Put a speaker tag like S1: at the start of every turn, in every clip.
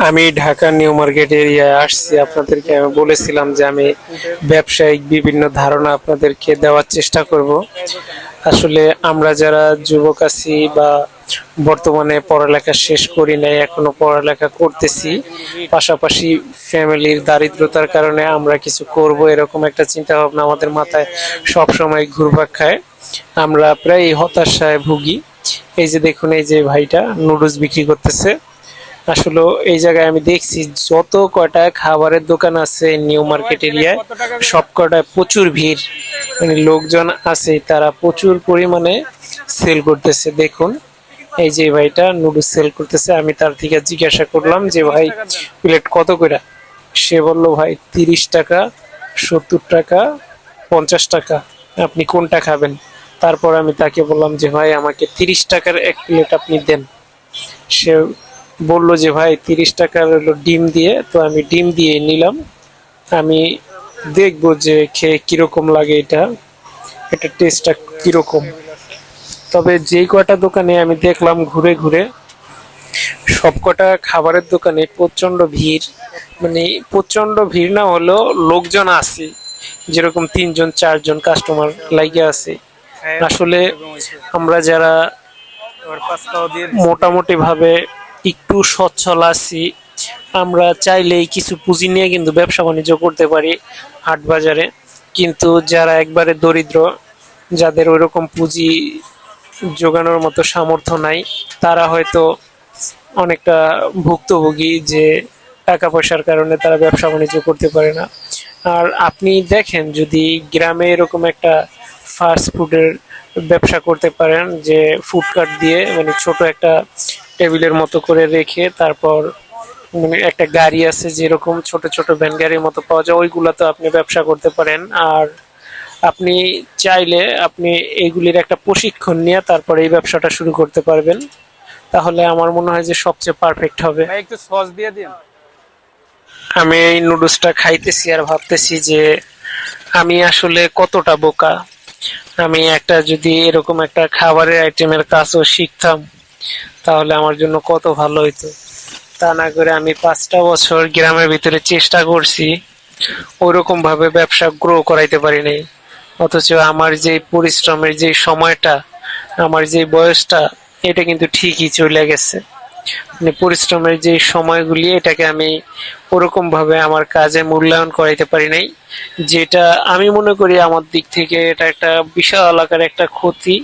S1: আমি Dhaka new market এরিয়ায় আসছি। আপনাদেরকে আমি বলেছিলাম যে আমি ব্যবসায়িক বিভিন্ন ধারণা আপনাদেরকে দেওয়ার চেষ্টা করব। আসলে আমরা যারা যুবক আছি বা বর্তমানে পড়ালেখা শেষ করি নাই, এখনো পড়ালেখা করতেছি, পাশাপাশি ফ্যামিলির দারিদ্রতার কারণে আমরা কিছু করব এরকম একটা চিন্তা ভাবনা আমাদের মাথায় সব সময় ঘুরপাক খায়। আমরা প্রায় হতাশায় ভুগি। এই যে দেখুন, এই যে ভাইটা নুডলস বিক্রি করতেছে। আসলে এই জায়গায় আমি দেখছি যত কটা খাবারের দোকান আছে নিউ মার্কেট এরিয়ায় সব কটায় প্রচুর ভিড়, মানে লোকজন আছে, তারা প্রচুর পরিমাণে সেল করতেছে। দেখুন, এই যে ভাইটা নুডলস সেল করতেছে। আমি তার থেকে জিজ্ঞাসা করলাম যে ভাই, প্লেট কত করে? সে বলল ভাই 30 টাকা, 70 টাকা, 50 টাকা, আপনি কোনটা খাবেন? তারপর আমি তাকে বললাম যে ভাই আমাকে 30 টাকার এক প্লেট আপনি দেন। সে বলল যে ভাই 30 টাকার হলো ডিম দিয়ে, তো আমি ডিম দিয়ে নিলাম। আমি দেখবো যে খেয়ে কিরকম লাগে, এটা টেস্টটা কিরকম। তবে যেই কটা দোকানে আমি দেখলাম ঘুরে ঘুরে, সব কটা খাবারের দোকানে প্রচন্ড ভিড়। মানে প্রচন্ড ভিড় না হলেও লোকজন আছে, যেরকম 3 জন 4 জন কাস্টমার লাইগে আছে। আসলে আমরা যারা মোটামুটি ভাবে একটু সচ্ছল আছি, আমরা চাইলেই কিছু পুঁজি নিয়ে কিন্তু ব্যবসা বাণিজ্য করতে পারি হাট বাজারে। কিন্তু যারা একবারে দরিদ্র, যাদের ওইরকম পুঁজি জোগানোর মতো সামর্থ্য নাই, তারা হয়তো অনেকটা ভুক্তভোগী, যে টাকা পয়সার কারণে তারা ব্যবসা বাণিজ্য করতে পারে না। আর আপনি দেখেন, যদি গ্রামে এরকম একটা ফাস্ট ফুডের ব্যবসা করতে পারেন, যে ফুডকার্ট দিয়ে, মানে ছোট একটা টেবিলের মতো করে রেখে, তারপর মানে একটা গাড়ি আছে যেরকম ছোট ছোট ভ্যান গাড়ির মতো পাওয়া যায়, ওইগুলাতে আপনি ব্যবসা করতে পারেন। আর আপনি চাইলে আপনি এইগুলির একটা প্রশিক্ষণ নিয়ে তারপরে এই ব্যবসাটা শুরু করতে পারবেন। তাহলে আমার মনে হয় যে সবচেয়ে পারফেক্ট হবে।
S2: ভাই একটু সস দিয়ে দিন।
S1: আমি এই নুডলসটা খাইতেছি আর ভাবতেছি যে আমি আসলে কতটা বোকা। আমি একটা যদি এরকম একটা খাবারের আইটেমের কাজও শিখতাম, তাহলে আমার জন্য কত ভালো হইতো। তা না করে আমি 5টা বছর গ্রামের ভিতরে চেষ্টা করছি, ওইরকম ভাবে ব্যবসা গ্রো করাইতে পারি নাই। অথচ আমার যে পরিশ্রমের যে সময়টা, আমার যে বয়সটা, এটা কিন্তু ঠিকই চলে গেছে। মানে পরিশ্রমের যে সময়গুলি, এটাকে আমি ওরকম ভাবে আমার কাজে মূল্যায়ন করাইতে পারি নাই, যেটা আমি মনে করি আমার দিক থেকে এটা একটা বিশাল আকার একটা ক্ষতি।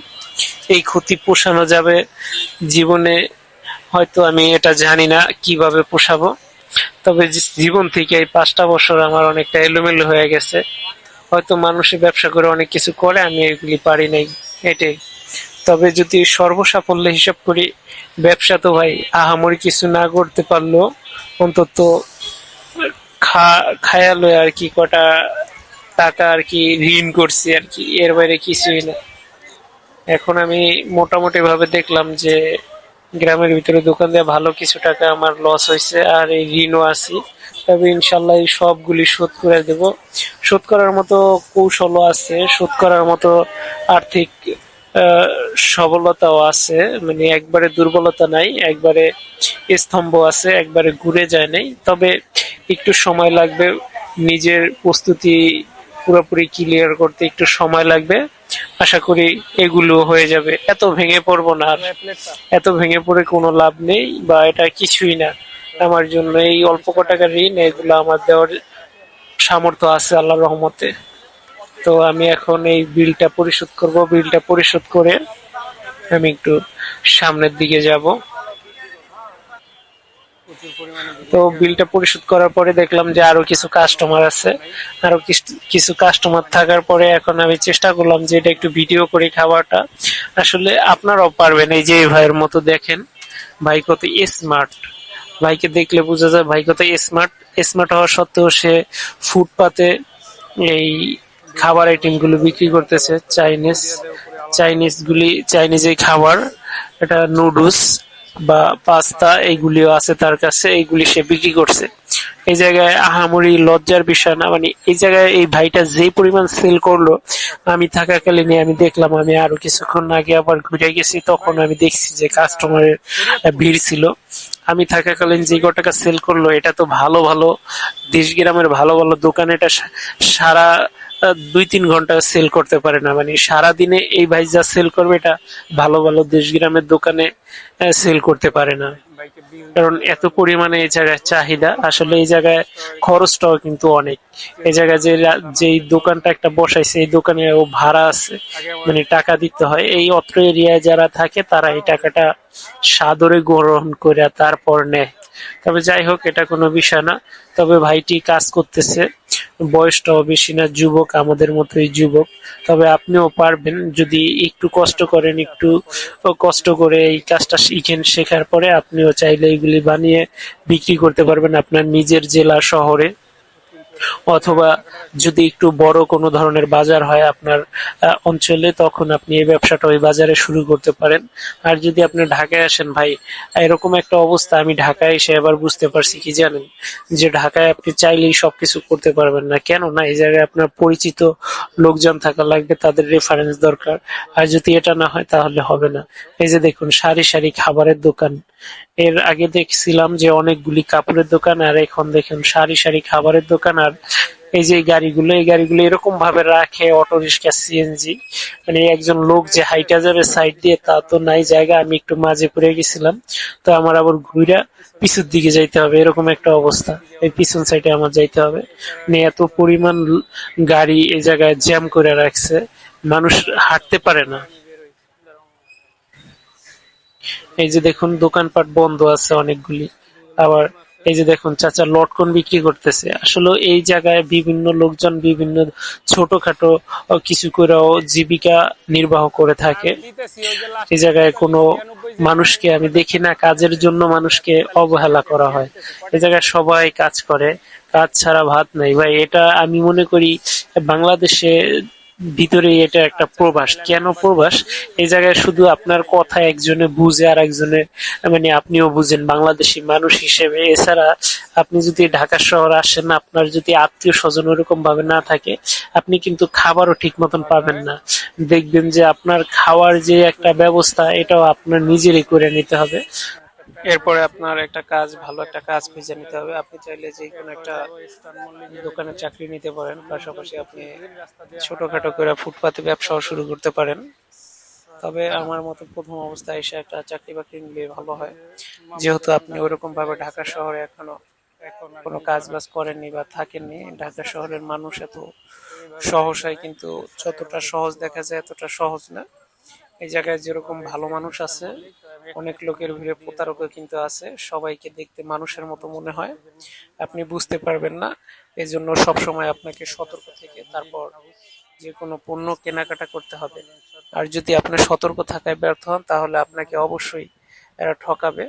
S1: এই ক্ষতি পোষানো যাবে জীবনে, হয়তো আমি এটা জানি না কিভাবে পোষাবো। তবে জীবন থেকে এই 5টা বছর আমার অনেকটা এলোমেলো হয়ে গেছে। হয়তো মানুষের ব্যবসা করে অনেক কিছু করে, আমি এগুলি পারি নাই, এটাই। তবে যদি সর্বসাফল্য হিসাব করি, ব্যবসা তো ভাই আহামরি কিছু না করতে পারলেও অন্তত খায়ালে আর কি কটা টাকা আর কি ঋণ করছি আর কি, এর বাইরে কিছুই না। এখন আমি মোটামুটি ভাবে দেখলাম যে গ্রামের ভিতরে দোকান দিয়ে ভালো কিছু টাকা আমার লস হয়েছে, আর এই ঋণও আছি। তবে ইনশাল্লাহ এই সবগুলি শোধ করে দেব। শোধ করার মতো কৌশলও আছে, শোধ করার মতো আর্থিক আহ, সবলতাও আছে। মানে একবারে দুর্বলতা নাই, একবারে স্তম্ভ আছে, একবারে ঘুরে যায় নাই। তবে একটু সময় লাগবে, নিজের প্রস্তুতি পুরোপুরি ক্লিয়ার করতে একটু সময় লাগবে। আশা করি এগুলো হয়ে যাবে। এত ভেঙে পড়বো না আর। এত ভেঙে পড়ে কোনো লাভ নেই, বা এটা কিছুই না আমার জন্য। এই অল্প ক টাকার ঋণ, এগুলো আমার দেওয়ার সামর্থ্য আছে আল্লাহর রহমতে। তো আমি এখন এই বিলটা পরিশোধ করব। বিলটা পরিশোধ করে আমি একটু সামনের দিকে যাব। তো বিলটা পরিশোধ করার পরে দেখলাম যে আরো কিছু কাস্টমার আছে। আরো কিছু কাস্টমার থাকার পরে এখন আমি চেষ্টা করলাম যে এটা একটু ভিডিও করে খাবারটা। আসলে আপনারাও পারবেন, এই যে এই ভাইয়ের মতো দেখেন, ভাই কত স্মার্ট। ভাইকে দেখলে বোঝা যায় ভাই কত স্মার্ট। স্মার্ট হওয়া সত্ত্বেও সে ফুটপাতে এই খাবার আইটেম গুলো বিক্রি করতেছে। চাইনিজ এই খাবার, এটা নুডলস বা পাস্তা, এইগুলিও আছে তার কাছে, এইগুলি সে বিক্রি করছে। এই জায়গায় আহামরি লজ্জার বিষয় না, মানে এই জায়গায় এই ভাইটা যে পরিমাণ সেল করলো, আমি থাকাকালীন আমি দেখলাম। আমি আরো কিছুক্ষণ আগে আবার ঘুরে গেছি, তখন আমি দেখছি যে কাস্টমারের ভিড় ছিল। আমি থাকাকালীন যে কটাকা সেল করলো, এটা তো ভালো ভালো দেশ গ্রামের ভালো ভালো দোকান, এটা সারা 2-3 ঘন্টা সেল করতে পারে না। মানে সারাদিনে এই ভাই যা সেল করবে, এটা ভালো ভালো দেশ গ্রামের দোকানে সেল করতে পারে না। কারণ এত পরিমাণে এই জায়গায় চাহিদা, আসলে এই জায়গায় খরচটাও কিন্তু অনেক। এই জায়গায় যেই দোকানটা একটা বসাইছে, এই দোকানে ও ভাড়া আছে, মানে টাকা দিতে হয়। এই অত্র এরিয়ায় যারা থাকে তারা এই টাকাটা সাদরে গ্রহণ করে তারপর নেয়। তবে যাই হোক, এটা কোনো বিষয় না। তবে ভাইটি কাজ করতেছে, বয়সটাও বেশি না, যুবক, আমাদের মতোই যুবক। তবে আপনিও পারবেন যদি একটু কষ্ট করেন, একটু কষ্ট করে এই কাজটা শিখেন। শেখার পরে আপনিও চাইলে এগুলি বানিয়ে বিক্রি করতে পারবেন আপনার নিজের জেলা শহরে, অথবা যদি একটু বড় কোনো ধরনের বাজার হয় আপনার অঞ্চলে, তখন আপনি এই ব্যবসাটা ওই বাজারে শুরু করতে পারেন। আর যদি আপনি ঢাকায় আসেন ভাই, এরকম একটা অবস্থা, আমি ঢাকায় এসে এবার বুঝতে পারছি কি জানেন, যে ঢাকায় আপনি চাইলেই সবকিছু করতে পারবেন না। কেন না, এই জায়গায় আপনার পরিচিত লোকজন থাকা লাগবে, তাদের রেফারেন্স দরকার। আর যদি এটা না হয় তাহলে হবে না। এই যে দেখুন, সারি সারি খাবারের দোকান। এর আগে দেখছিলাম যে অনেকগুলি কাপড়ের দোকান, আর এখন দেখুন সারি সারি খাবারের দোকান। আর এই যে এই গাড়িগুলো এরকম ভাবে রাখে, অটো রিক্সা, সিএনজি, মানে একজন লোক যে হাইটা যাবে সাইড দিয়ে তা তো নাই জায়গা। আমি একটু মাঝে পড়ে গেছিলাম, তো আমার আবার ঘুরা পিছুর দিকে যাইতে হবে, এরকম একটা অবস্থা। এই পিছন সাইডে আমার যাইতে হবে। মানে এত পরিমাণ গাড়ি এই জায়গায় জ্যাম করে রাখছে, মানুষ হাঁটতে পারে না। এই যে দেখুন, দোকানপাট বন্ধ আছে অনেকগুলি। আবার এই যে দেখুন, চাচা লটকন বিক্রি করতেছে। আসলে এই জায়গায় বিভিন্ন লোকজন বিভিন্ন ছোটখাটো কিছু করেও জীবিকা নির্বাহ করে থাকে। এই জায়গায় কোনো মানুষকে আমি দেখি না কাজের জন্য মানুষকে অবহেলা করা হয়। এই জায়গায় সবাই কাজ করে, কাজ ছাড়া ভাত নাই ভাই। এটা আমি মনে করি বাংলাদেশে ভিতরে এটা একটা প্রবাস। কেন প্রবাস? এই জায়গায় শুধু আপনার কথা একজনে বুঝে আর একজনে, মানে আপনিও বুঝেন বাংলাদেশি মানুষ হিসেবে। এছাড়া আপনি যদি ঢাকা শহরে আসেন, আপনার যদি আত্মীয় স্বজন ওরকম ভাবে না থাকে, আপনি কিন্তু খাবারও ঠিক মতন পাবেন না। দেখবেন যে আপনার খাওয়ার যে একটা ব্যবস্থা, এটাও আপনার নিজেরই করে নিতে হবে। এরপরে আপনার একটা কাজ, ভালো একটা কাজ খুঁজে নিতে হবে। আপনি চাইলে যে কোনো একটা দোকানে চাকরি নিতে পারেন, পাশাপাশি আপনি ছোটখাটো করে ফুটপাতে ব্যবসাও শুরু করতে পারেন। তবে আমার মতে প্রথম অবস্থায় এসে একটা চাকরি বাকরি নিলে ভালো হয়, যেহেতু আপনি ওরকম ভাবে ঢাকা শহরে এখনো কোনো কাজ বাজ করেননি বা থাকেননি। ঢাকা শহরের মানুষ এত সহসাই কিন্তু যতটা সহজ দেখা যায় এতটা সহজ না। এই জায়গায় যেরকম ভালো মানুষ আছে, অনেক লোকের ভিড়ে প্রতারকও কিন্তু আছে। সবাইকে দেখতে মানুষের মতো মনে হয়, আপনি বুঝতে পারবেন না। এজন্য সবসময় আপনাকে সতর্ক থেকে তারপর যে কোনো পণ্য কেনাকাটা করতে হবে। আর যদি আপনি সতর্ক থাকায় ব্যর্থ হন, তাহলে আপনাকে অবশ্যই এরা ঠকাবে।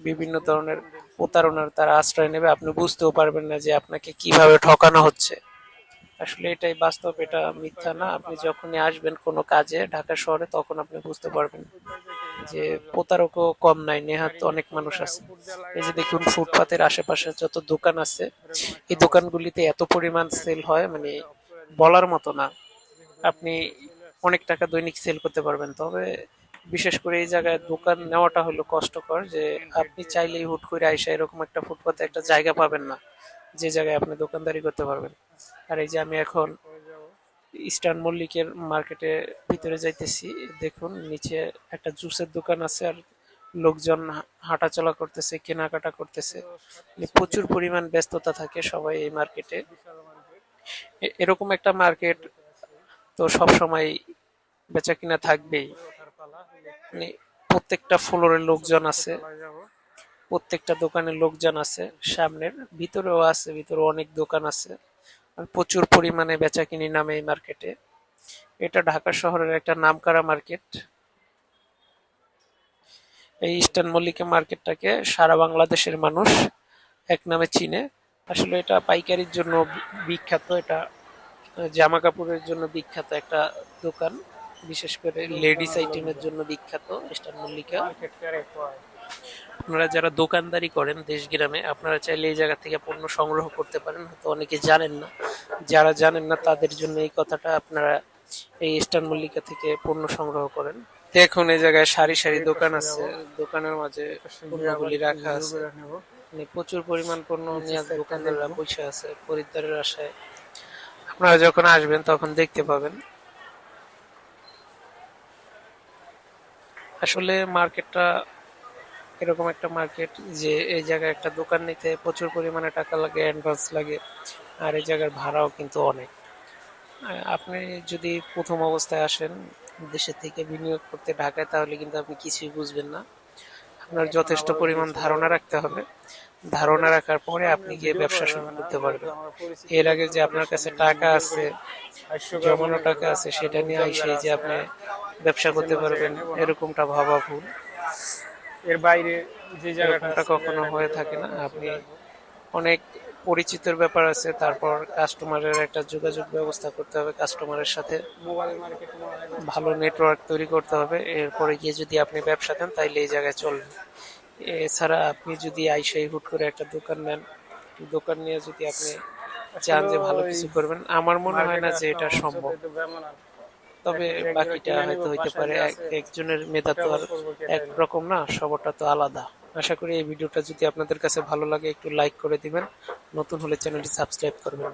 S1: বিভিন্ন ধরনের প্রতারণার তারা আশ্রয় নেবে, আপনি বুঝতেও পারবেন না যে আপনাকে কিভাবে ঠকানো হচ্ছে। আসলে এটাই বাস্তব, এটা মিথ্যা না। আপনি যখনই আসবেন কোনো কাজে ঢাকা শহরে, তখন আপনি বুঝতে পারবেন যে প্রতারকও কম নাই, নেহাত অনেক মানুষ আছে। এই যে দেখুন, ফুটপাতের আশেপাশে যত দোকান আছে, এই দোকানগুলিতে এত পরিমাণ সেল হয়, মানে বলার মতো না। আপনি অনেক টাকা দৈনিক সেল করতে পারবেন। তবে বিশেষ করে এই জায়গায় দোকান নেওয়াটা হলো কষ্টকর, যে আপনি চাইলেই হুট করে আইসা এরকম একটা ফুটপাতে একটা জায়গা পাবেন না যে জায়গায় আপনি দোকানদারি করতে পারবেন। আর এই যে আমি এখন ইস্টার্ন মল্লিকের মার্কেটে ভিতরে যাইতেছি, দেখুন নিচে একটা জুসের দোকান আছে, আর লোকজন হাঁটাচলা করতেছে, কেনাকাটা করতেছে। প্রচুর পরিমাণ ব্যস্ততা থাকে সবাই এই মার্কেটে। এরকম একটা মার্কেট তো সব সময় বেচা কিনা থাকবেই। মানে প্রত্যেকটা ফ্লোরের লোকজন আছে, প্রত্যেকটা দোকানের লোকজন আছে, সামনের ভিতরেও আছে, ভিতরে অনেক দোকান আছে। আর প্রচুর পরিমাণে বেচাকিনি নামে এই মার্কেটে। এটা ঢাকা শহরের একটা নামকরা মার্কেট। এই ইস্টার্ন মল্লিকা মার্কেটটাকে সারা বাংলাদেশের মানুষ এক নামে চিনে। আসলে এটা পাইকারির জন্য বিখ্যাত, এটা জামা কাপড়ের জন্য বিখ্যাত একটা দোকান, বিশেষ করে লেডিস আইটেমের জন্য বিখ্যাত ইস্টার্ন মল্লিকা। আপনারা যারা দোকানদারি করেন দেশ গ্রামে, আপনারা চাইলে এই জায়গা থেকে পণ্য সংগ্রহ করতে পারেন, হয়তো অনেকে জানেন না। যারা জানেন না তাদের জন্য এই কথাটা, আপনারা এই ইস্টার্ন মল্লিকা থেকে পণ্য সংগ্রহ করেন। দেখুন এই জায়গায় সারি সারি দোকান আছে, দোকানের মাঝে পণ্যগুলি রাখা আছে। মানে প্রচুর পরিমাণ পণ্য নিয়ে দোকানদাররা বসে আছে খরিদ্দারের আশায়। আপনারা যখন আসবেন তখন দেখতে পাবেন। আসলে মার্কেটটা এরকম একটা মার্কেট যে এই জায়গায় একটা দোকান নিতে প্রচুর পরিমাণে টাকা লাগে, অ্যাডভান্স লাগে, আর এই জায়গার ভাড়াও কিন্তু অনেক। আপনি যদি প্রথম অবস্থায় আসেন দেশের থেকে বিনিয়োগ করতে ঢাকায়, তাহলে কিন্তু আপনি কিছুই বুঝবেন না। আপনার যথেষ্ট পরিমাণ ধারণা রাখতে হবে। ধারণা রাখার পরে আপনি গিয়ে ব্যবসা শুরু করতে পারবেন। এর আগে যে আপনার কাছে টাকা আছে, জমানো টাকা আছে, সেটা নিয়ে এসে যে আপনি ব্যবসা করতে পারবেন এরকমটা ভাবা ভুল।
S2: এর বাইরে যে জায়গাটা
S1: এরকমটা কখনো হয়ে থাকে না। আপনি অনেক পরিচিতর ব্যাপার আছে, তারপর কাস্টমারের একটা যোগাযোগ ব্যবস্থা করতে হবে, কাস্টমারের সাথে
S2: মোবাইল মার্কেট
S1: ভালো নেটওয়ার্ক তৈরি করতে হবে। এরপরে গিয়ে যদি আপনি ব্যবসা দেন তাইলে এই জায়গায় চলবে। এছাড়া আপনি যদি আইসাই হুট করে একটা দোকান নেন, দোকান নিয়ে যদি আপনি চান যে ভালো কিছু করবেন, আমার মনে হয় না যে এটা সম্ভব। তবে বাকিটা হয়তো হইতে পারে, একজনের মেধা তো আর একরকম না, সবারটা তো আলাদা। আশা করি এই ভিডিওটা যদি আপনাদের কাছে ভালো লাগে একটু লাইক করে দিবেন, নতুন হলে চ্যানেলটি সাবস্ক্রাইব করবেন।